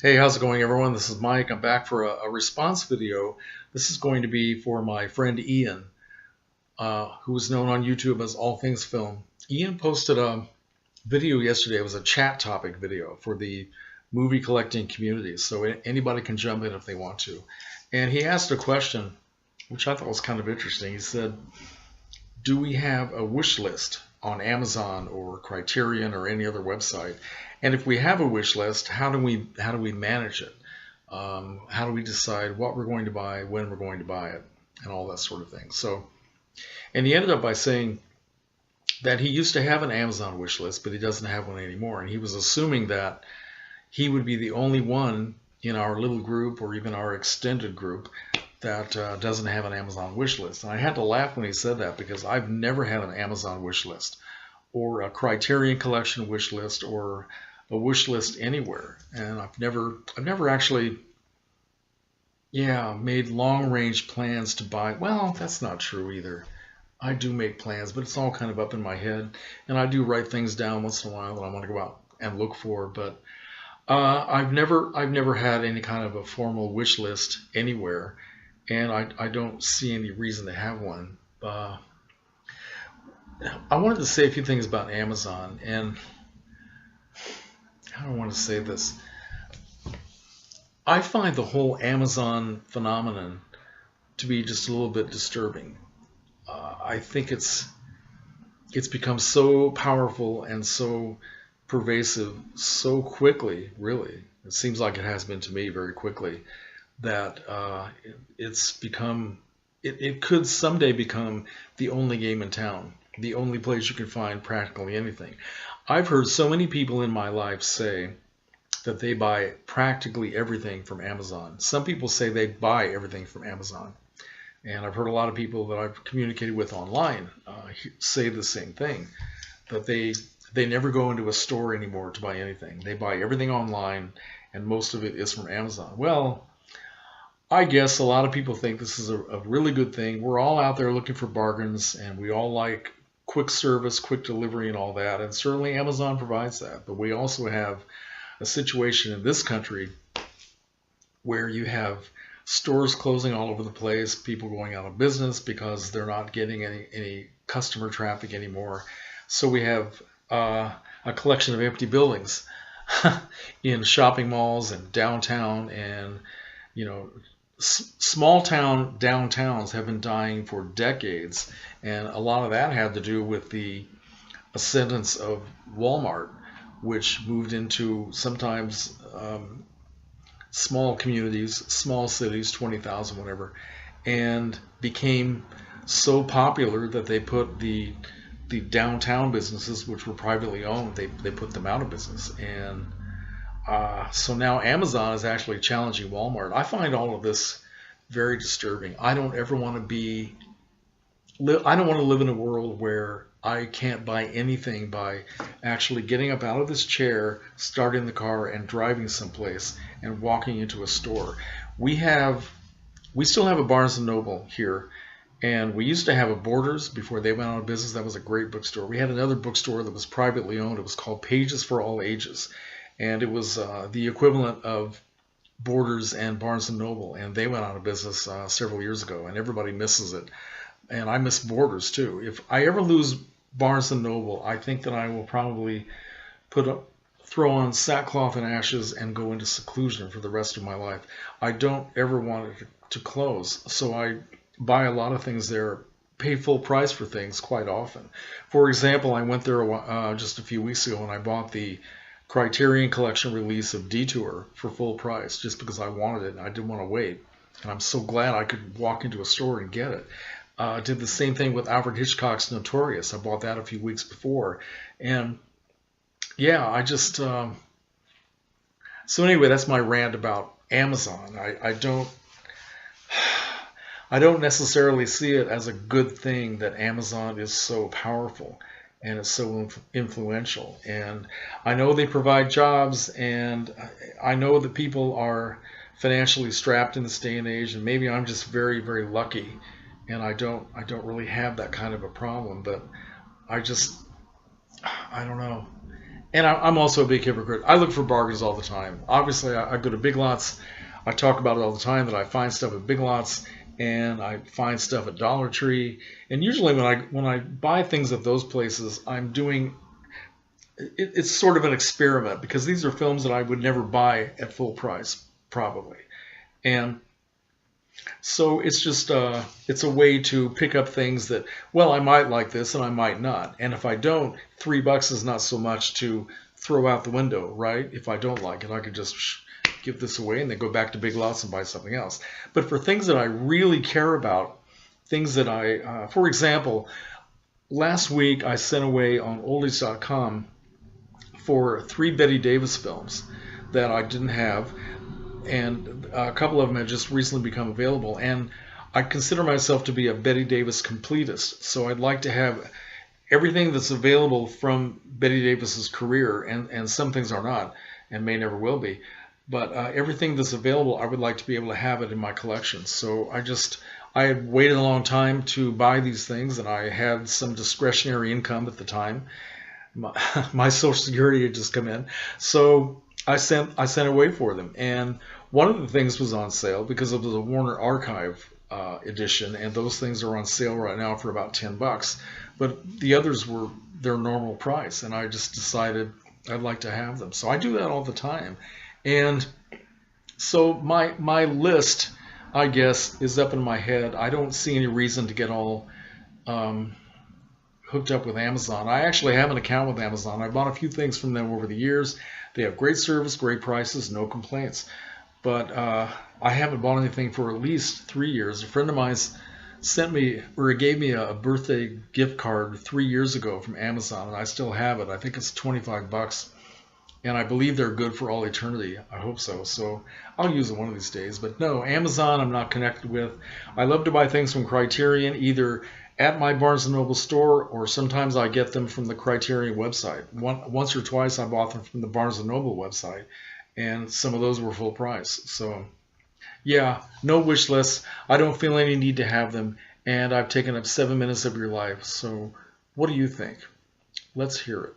Hey, how's it going, everyone? This is Mike. I'm back for a response video. This is going to be for my friend Ian, who is known on YouTube as AllThingsFilm. Ian posted a video yesterday. It was a chat topic video for the movie collecting community, so anybody can jump in if they want to. And he asked a question, which I thought was kind of interesting. He said, do we have a wish list on Amazon or Criterion or any other website? And if we have a wish list, how do we manage it? How do we decide what we're going to buy, when we're going to buy it, and all that sort of thing? So, and he ended up by saying that he used to have an Amazon wish list, but he doesn't have one anymore. And he was assuming that he would be the only one in our little group or even our extended group that doesn't have an Amazon wish list. And I had to laugh when he said that because I've never had an Amazon wish list or a Criterion Collection wish list or a wish list anywhere. And I've never actually, made long range plans to buy. Well, that's not true either. I do make plans, but it's all kind of up in my head. And I do write things down once in a while that I want to go out and look for. But I've never had any kind of a formal wish list anywhere, and I don't see any reason to have one. I wanted to say a few things about Amazon, and how do I want to say this? I find the whole Amazon phenomenon to be just a little bit disturbing. I think it's become so powerful and so pervasive so quickly, really. It seems like it has been to me very quickly that it's become, it could someday become the only game in town, the only place you can find practically anything. I've heard so many people in my life say that they buy practically everything from Amazon. Some people say they buy everything from Amazon. And I've heard a lot of people that I've communicated with online say the same thing, that they never go into a store anymore to buy anything. They buy everything online, and most of it is from Amazon. Well, I guess a lot of people think this is a really good thing. We're all out there looking for bargains, and we all like quick service, quick delivery, and all that. And certainly Amazon provides that. But we also have a situation in this country where you have stores closing all over the place, people going out of business because they're not getting any customer traffic anymore. So we have a collection of empty buildings in shopping malls and downtown, and you know, small town downtowns have been dying for decades, and a lot of that had to do with the ascendance of Walmart, which moved into sometimes small communities, small cities, 20,000, whatever, and became so popular that they put the downtown businesses, which were privately owned, they put them out of business. And so now Amazon is actually challenging Walmart. I find all of this very disturbing. I don't ever want to be, I don't want to live in a world where I can't buy anything by actually getting up out of this chair, starting the car, and driving someplace and walking into a store. We have, we still have a Barnes and Noble here, and we used to have a Borders before they went out of business. That was a great bookstore. We had another bookstore that was privately owned. It was called Pages for All Ages, and it was the equivalent of Borders and Barnes and Noble, and they went out of business several years ago, and everybody misses it. And I miss Borders too. If I ever lose Barnes and Noble, I think that I will probably throw on sackcloth and ashes and go into seclusion for the rest of my life. I don't ever want it to close, so I buy a lot of things there, pay full price for things quite often. For example, I went there just a few weeks ago and I bought the Criterion Collection release of Detour for full price just because I wanted it and I didn't want to wait. And I'm so glad I could walk into a store and get it. Did the same thing with Alfred Hitchcock's Notorious. I bought that a few weeks before. And yeah, I just... so anyway, that's my rant about Amazon. I don't necessarily see it as a good thing that Amazon is so powerful and it's so influential. And I know they provide jobs, and I know that people are financially strapped in this day and age, and maybe I'm just very, very lucky, and I don't really have that kind of a problem. But I just, I don't know. And I'm also a big hypocrite. I look for bargains all the time. Obviously, I go to Big Lots. I talk about it all the time that I find stuff at Big Lots and I find stuff at Dollar Tree. And usually when I buy things at those places, I'm doing it's sort of an experiment because these are films that I would never buy at full price probably. And so it's just it's a way to pick up things that, well, I might like this and I might not. And if I don't, $3 is not so much to throw out the window, right? If I don't like it, I could just give this away and then go back to Big Lots and buy something else. But for things that I really care about, things that I, for example, last week I sent away on oldies.com for 3 Betty Davis films that I didn't have, and a couple of them have just recently become available. And I consider myself to be a Betty Davis completist, so I'd like to have everything that's available from Betty Davis's career, and some things are not and may never will be, but everything that's available, I would like to be able to have it in my collection. So I had waited a long time to buy these things, and I had some discretionary income at the time. My Social Security had just come in, so I sent away for them. And one of the things was on sale because it was a Warner Archive edition, and those things are on sale right now for about $10. But the others were their normal price, and I just decided I'd like to have them. So I do that all the time. And so my list, I guess, is up in my head. I don't see any reason to get all hooked up with Amazon. I actually have an account with Amazon. I bought a few things from them over the years. They have great service, great prices, no complaints. But I haven't bought anything for at least 3 years. A friend of mine sent me, or gave me a birthday gift card 3 years ago from Amazon, and I still have it. I think it's $25, and I believe they're good for all eternity. I hope so. So I'll use it one of these days. But no, Amazon I'm not connected with. I love to buy things from Criterion, either at my Barnes & Noble store, or sometimes I get them from the Criterion website. Once or twice I bought them from the Barnes & Noble website, and some of those were full price. So yeah, no wish lists. I don't feel any need to have them, and I've taken up 7 minutes of your life. So what do you think? Let's hear it.